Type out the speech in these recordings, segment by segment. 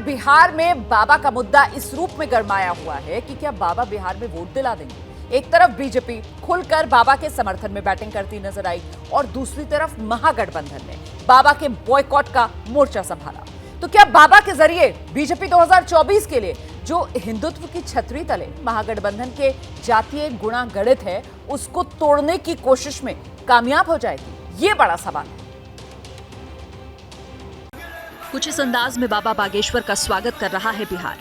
बिहार में बाबा का मुद्दा इस रूप में गरमाया हुआ है कि क्या बाबा बिहार में वोट दिला देंगे। एक तरफ बीजेपी खुलकर बाबा के समर्थन में बैटिंग करती नजर आई और दूसरी तरफ महागठबंधन ने बाबा के बॉयकॉट का मोर्चा संभाला। तो क्या बाबा के जरिए बीजेपी 2024 के लिए जो हिंदुत्व की छतरी तले महागठबंधन के जातीय गुणा गणित है उसको तोड़ने की कोशिश में कामयाब हो जाएगी? ये बड़ा सवाल है। कुछ इस अंदाज में बाबा बागेश्वर का स्वागत कर रहा है बिहार।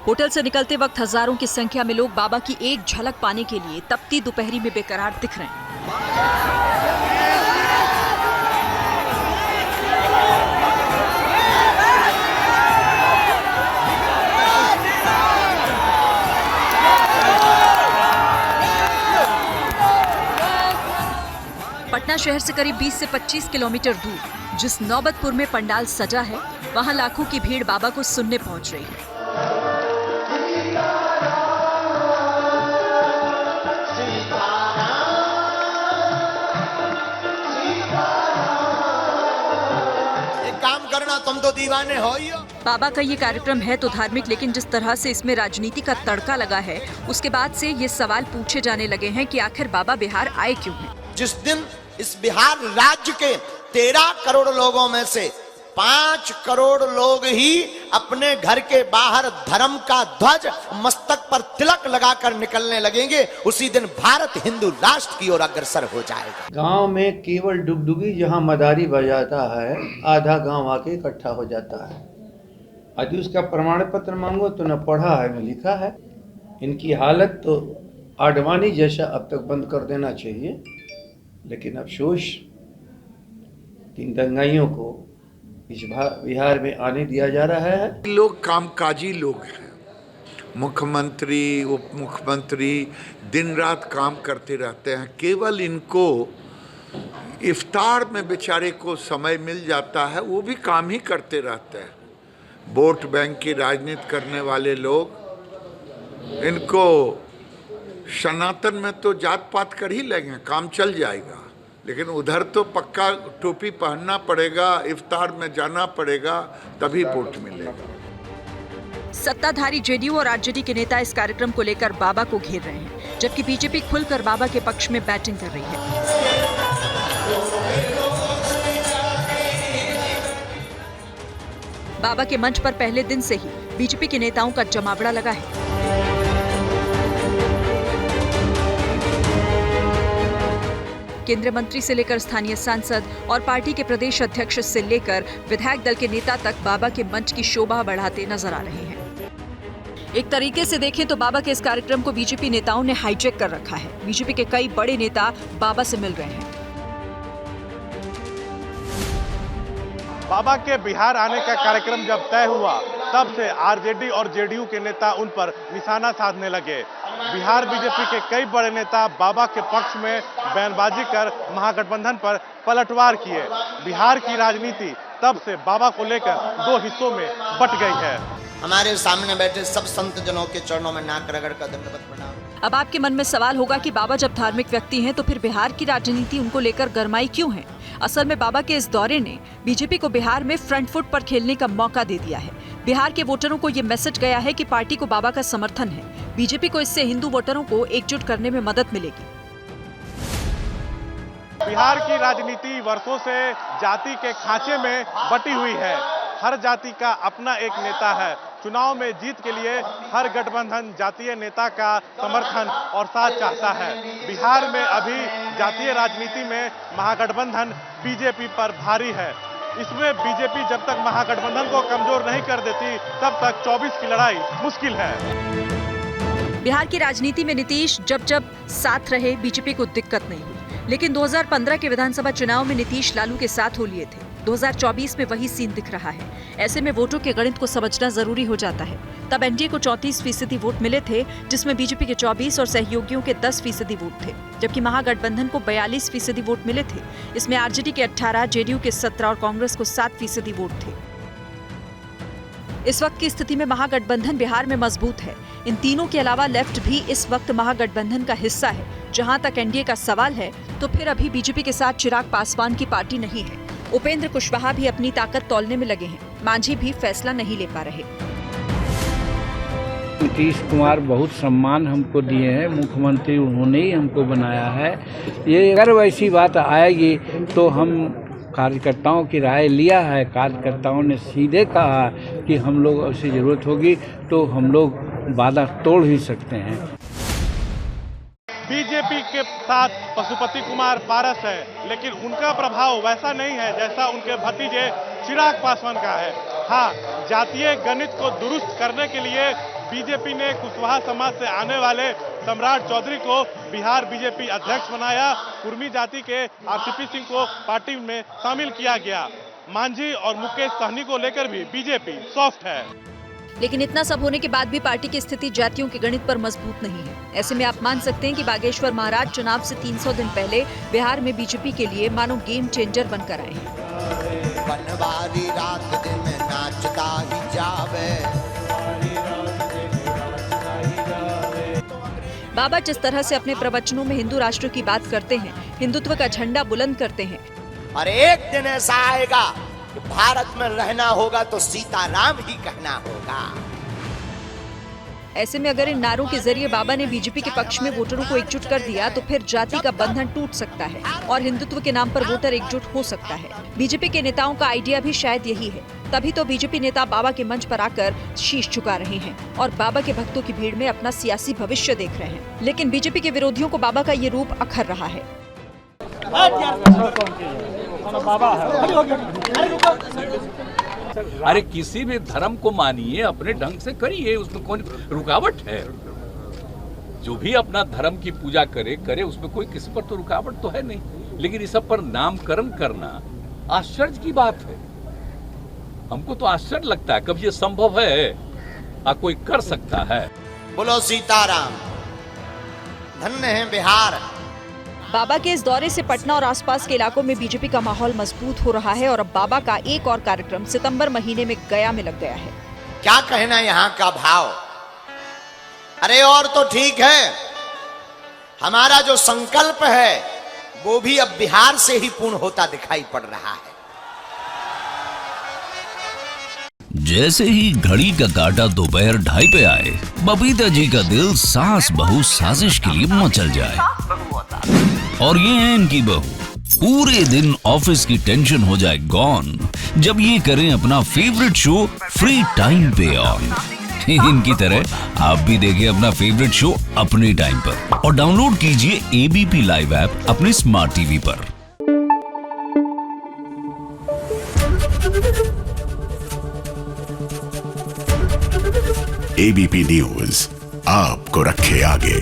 होटल से निकलते वक्त हजारों की संख्या में लोग बाबा की एक झलक पाने के लिए तपती दोपहरी में बेकरार दिख रहे हैं। पटना शहर से करीब 20 से 25 किलोमीटर दूर जिस नौबतपुर में पंडाल सजा है, वहां लाखों की भीड़ बाबा को सुनने पहुंच रही है। एक काम करना, तुम तो दीवाने हो ही हो। बाबा का ये कार्यक्रम है तो धार्मिक, लेकिन जिस तरह से इसमें राजनीति का तड़का लगा है, उसके बाद से ये सवाल पूछे जाने लगे हैं कि आखिर बाबा बिहार आए क्यों हैं। जिस दिन इस बिहार राज्य के 13 करोड़ लोगों में से 5 करोड़ लोग ही अपने घर के बाहर धर्म का ध्वज मस्तक पर तिलक लगाकर निकलने लगेंगे, उसी दिन भारत हिंदू राष्ट्र की ओर अग्रसर हो जाएगा। गांव में केवल डुगडुगी जहां मदारी बजाता है, आधा गांव आके इकट्ठा हो जाता है। यदि उसका प्रमाण पत्र मांगो तो न पढ़ा है न लिखा है। इनकी हालत तो आडवाणी जैसा अब तक बंद कर देना चाहिए, लेकिन अफसोस इन दंगाइयों को इस बिहार में आने दिया जा रहा है। लोग कामकाजी लोग हैं, मुख्यमंत्री उप मुख्यमंत्री दिन रात काम करते रहते हैं। केवल इनको इफ्तार में बेचारे को समय मिल जाता है, वो भी काम ही करते रहते हैं। वोट बैंक की राजनीति करने वाले लोग, इनको सनातन में तो जात पात कर ही लेंगे, काम चल जाएगा, लेकिन उधर तो पक्का टोपी पहनना पड़ेगा, इफ्तार में जाना पड़ेगा, तभी वोट मिलेगा। सत्ताधारी जेडीयू और आरजेडी के नेता इस कार्यक्रम को लेकर बाबा को घेर रहे हैं, जबकि बीजेपी खुलकर बाबा के पक्ष में बैटिंग कर रही है। बाबा के मंच पर पहले दिन से ही बीजेपी के नेताओं का जमावड़ा लगा है। केंद्रीय मंत्री से लेकर स्थानीय सांसद और पार्टी के प्रदेश अध्यक्ष से लेकर विधायक दल के नेता तक बाबा के मंच की शोभा बढ़ाते नजर आ रहे हैं। एक तरीके से देखें तो बाबा के इस कार्यक्रम को बीजेपी नेताओं ने हाईजैक कर रखा है। बीजेपी के कई बड़े नेता बाबा से मिल रहे हैं। बाबा के बिहार आने का कार्यक्रम जब तय हुआ, तब से आरजेडी और जेडीयू के नेता उन पर निशाना साधने लगे। बिहार बीजेपी के कई बड़े नेता बाबा के पक्ष में बयानबाजी कर महागठबंधन पर पलटवार किए। बिहार की राजनीति तब से बाबा को लेकर 2 हिस्सों में बट गई है। हमारे सामने बैठे सब संत जनों के चरणों में नाक रगड़ कर दंडवत प्रणाम। अब आपके मन में सवाल होगा कि बाबा जब धार्मिक व्यक्ति हैं तो फिर बिहार की राजनीति उनको लेकर गरमाई क्यों है? असल में बाबा के इस दौरे ने बीजेपी को बिहार में फ्रंट फुट पर खेलने का मौका दे दिया है। बिहार के वोटरों को ये मैसेज गया है कि पार्टी को बाबा का समर्थन है। बीजेपी को इससे हिंदू वोटरों को एकजुट करने में मदद मिलेगी। बिहार की राजनीति वर्षों से जाति के खांचे में बटी हुई है। हर जाति का अपना एक नेता है। चुनाव में जीत के लिए हर गठबंधन जातीय नेता का समर्थन और साथ चाहता है। बिहार में अभी जातीय राजनीति में महागठबंधन बीजेपी पर भारी है। इसमें बीजेपी जब तक महागठबंधन को कमजोर नहीं कर देती, तब तक 24 की लड़ाई मुश्किल है। बिहार की राजनीति में नीतीश जब साथ रहे, बीजेपी को दिक्कत नहीं हुई, लेकिन 2015 के विधानसभा चुनाव में नीतीश लालू के साथ हो लिए थे। 2024 में वही सीन दिख रहा है। ऐसे में वोटों के गणित को समझना जरूरी हो जाता है। तब एनडीए को 34% वोट मिले थे, जिसमें बीजेपी के 24 और सहयोगियों के 10% वोट थे, जबकि महागठबंधन को 42% वोट मिले थे। इसमें आरजेडी के 18, जेडीयू के 17 और कांग्रेस को 7% वोट थे। इस वक्त की स्थिति में महागठबंधन बिहार में मजबूत है। इन तीनों के अलावा लेफ्ट भी इस वक्त महागठबंधन का हिस्सा है। जहां तक एनडीए का सवाल है तो फिर अभी बीजेपी के साथ चिराग पासवान की पार्टी नहीं है। उपेंद्र कुशवाहा भी अपनी ताकत तौलने में लगे हैं। मांझी भी फैसला नहीं ले पा रहे। नीतीश कुमार बहुत सम्मान हमको दिए हैं, मुख्यमंत्री उन्होंने ही हमको बनाया है। ये अगर वैसी बात आएगी तो हम कार्यकर्ताओं की राय लिया है। कार्यकर्ताओं ने सीधे कहा कि हम लोग ऐसी जरूरत होगी तो हम लोग वादा तोड़ ही सकते हैं। बीजेपी के साथ पशुपति कुमार पारस है, लेकिन उनका प्रभाव वैसा नहीं है जैसा उनके भतीजे चिराग पासवान का है। हाँ, जातीय गणित को दुरुस्त करने के लिए बीजेपी ने कुशवाहा समाज से आने वाले सम्राट चौधरी को बिहार बीजेपी अध्यक्ष बनाया। कुर्मी जाति के आरसीपी सिंह को पार्टी में शामिल किया गया। मांझी और मुकेश सहनी को लेकर भी बीजेपी सॉफ्ट है। लेकिन इतना सब होने के बाद भी पार्टी की स्थिति जातियों के गणित पर मजबूत नहीं है। ऐसे में आप मान सकते हैं कि बागेश्वर महाराज चुनाव से 300 दिन पहले बिहार में बीजेपी के लिए मानो गेम चेंजर बनकर आए हैं। बनवारी रात दिन नाचता ही जावे। बाबा जिस तरह से अपने प्रवचनों में हिंदू राष्ट्र की बात करते हैं, हिंदुत्व का झंडा बुलंद करते हैं, और एक दिन ऐसा आएगा कि भारत में रहना होगा तो सीताराम ही कहना होगा। ऐसे में अगर इन नारों के जरिए बाबा ने बीजेपी के पक्ष में वोटरों को एकजुट कर दिया तो फिर जाति का बंधन टूट सकता है और हिंदुत्व के नाम पर वोटर एकजुट हो सकता है। बीजेपी के नेताओं का आइडिया भी शायद यही है। तभी तो बीजेपी नेता बाबा के मंच पर आकर शीश झुका रहे हैं और बाबा के भक्तों की भीड़ में अपना सियासी भविष्य देख रहे हैं। लेकिन बीजेपी के विरोधियों को बाबा का ये रूप अखर रहा है। अरे किसी भी धर्म को मानिए, अपने ढंग से करिए, उसमें कौन रुकावट है? जो भी अपना धर्म की पूजा करे उसमें कोई किसी पर तो रुकावट तो है नहीं। लेकिन इस सब पर नामकरण करना आश्चर्य की बात है। हमको तो आश्चर्य लगता है, कब ये संभव है कोई कर सकता है? बोलो सीताराम। धन्य है बिहार। बाबा के इस दौरे से पटना और आसपास के इलाकों में बीजेपी का माहौल मजबूत हो रहा है और अब बाबा का एक और कार्यक्रम सितंबर महीने में गया में लग गया है। क्या कहना यहाँ का भाव? अरे और तो ठीक है, हमारा जो संकल्प है वो भी अब बिहार से ही पूर्ण होता दिखाई पड़ रहा है। जैसे ही घड़ी का काटा दोपहर 2:30 पे आए, बबीता जी का दिल सास बहू साजिश के लिए मचल जाए। और ये है इनकी बहू, पूरे दिन ऑफिस की टेंशन हो जाए गॉन जब ये करें अपना फेवरेट शो फ्री टाइम पे ऑन। इनकी तरह आप भी देखिए अपना फेवरेट शो अपने टाइम पर और डाउनलोड कीजिए एबीपी लाइव ऐप अपने स्मार्ट टीवी पर। एबीपी न्यूज आपको रखे आगे।